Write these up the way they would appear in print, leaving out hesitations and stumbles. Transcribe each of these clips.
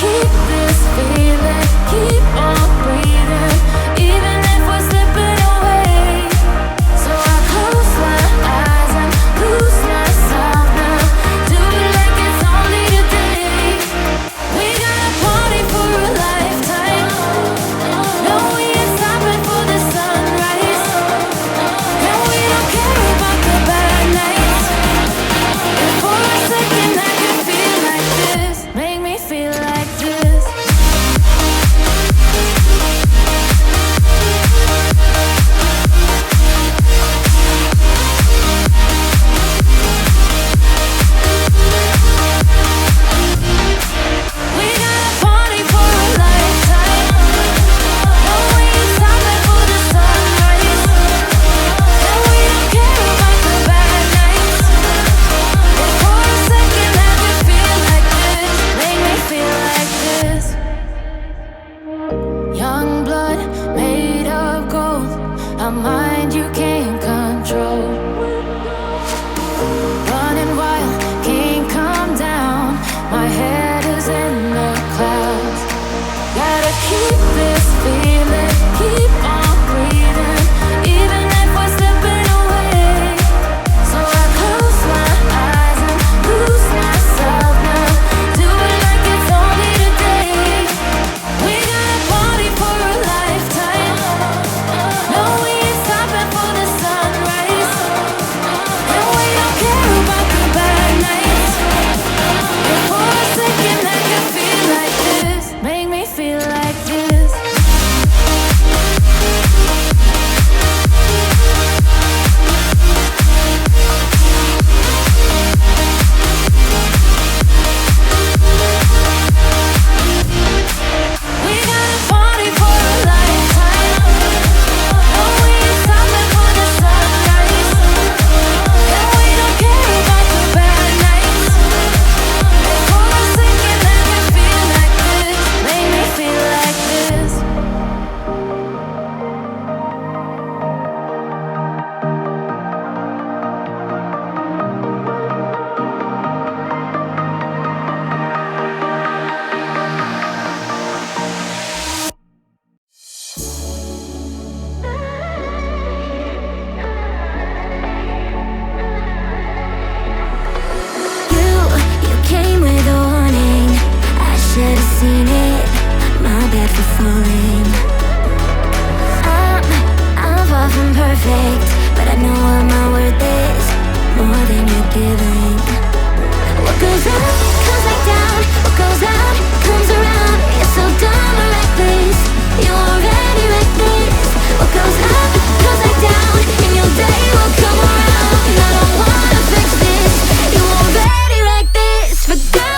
keep this feeling, keep on breathing, even if we're slipping away. So I close my eyes and lose myself now. Do it like it's only today. We got a party for a lifetime. No, we ain't stopping for the sunrise. And we don't care about the bad nights. If for a second I can feel like this, make me feel like this. We got a party for a lifetime. No, we ain't stopping for the sunrise. And we don't care about the bad nights. If for a second I can feel like this, make me feel like this. Young blood made of gold, a mind you can't control. Running wild, can't come down. My head is in the clouds. Gotta keep this feeling, keep on breathing, even if we're slipping away. So I close my eyes and lose myself now. Do it like it's only today. We got a party for a lifetime. No, we ain't stopping for the sunrise. And we don't care about the bad nights. If for a second I can feel like this, make me feel like this. We got a party for a lifetime. No, we ain't stopping for the sunrise. And we don't care about the bad nights. If for a second I can feel like this, make me feel like this. You came with a warning. I should have seen it. My bad for falling. I'm far from perfect, but I know what my worth is, more than you're giving. What goes up comes back down. What goes out comes around. You're so dumb or reckless. You already wrecked this. What goes up comes back down, and your day will come around. I don't wanna fix this. You already wrecked this for good.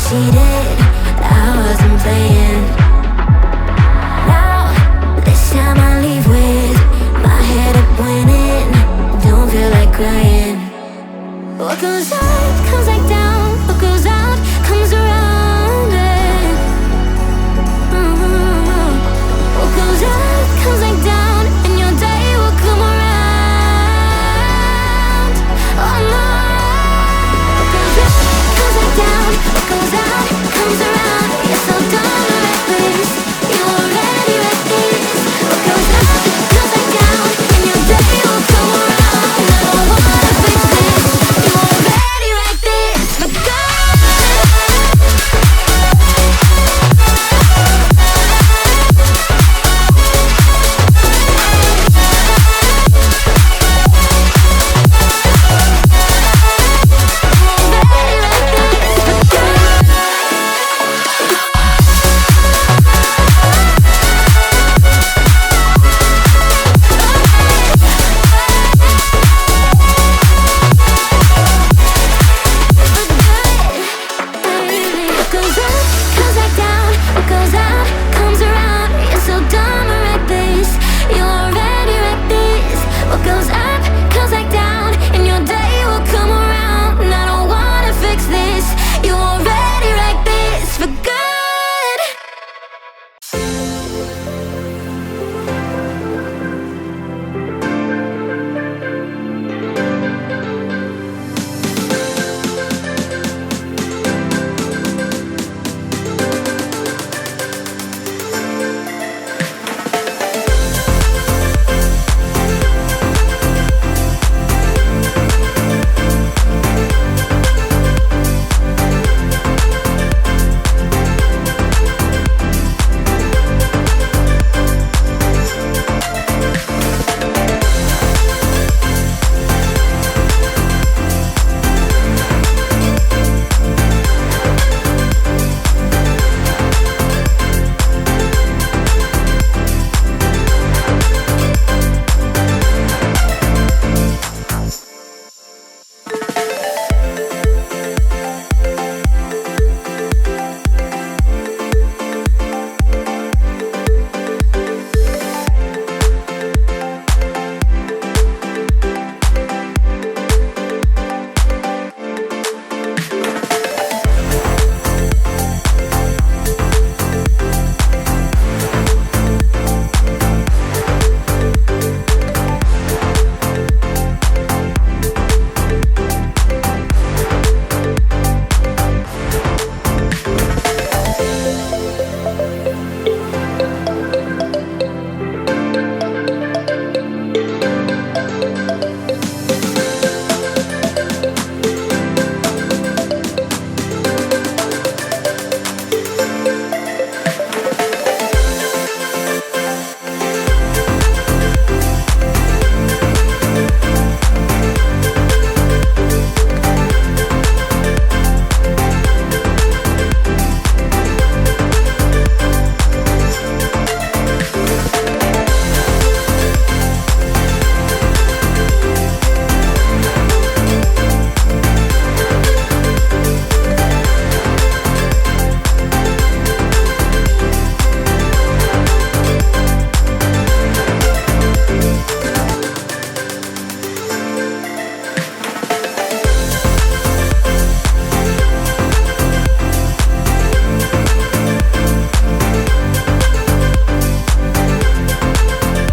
Cheated, I wasn't playing. Now, this time I leave with my head up winning. Don't feel like crying. What goes up comes back down.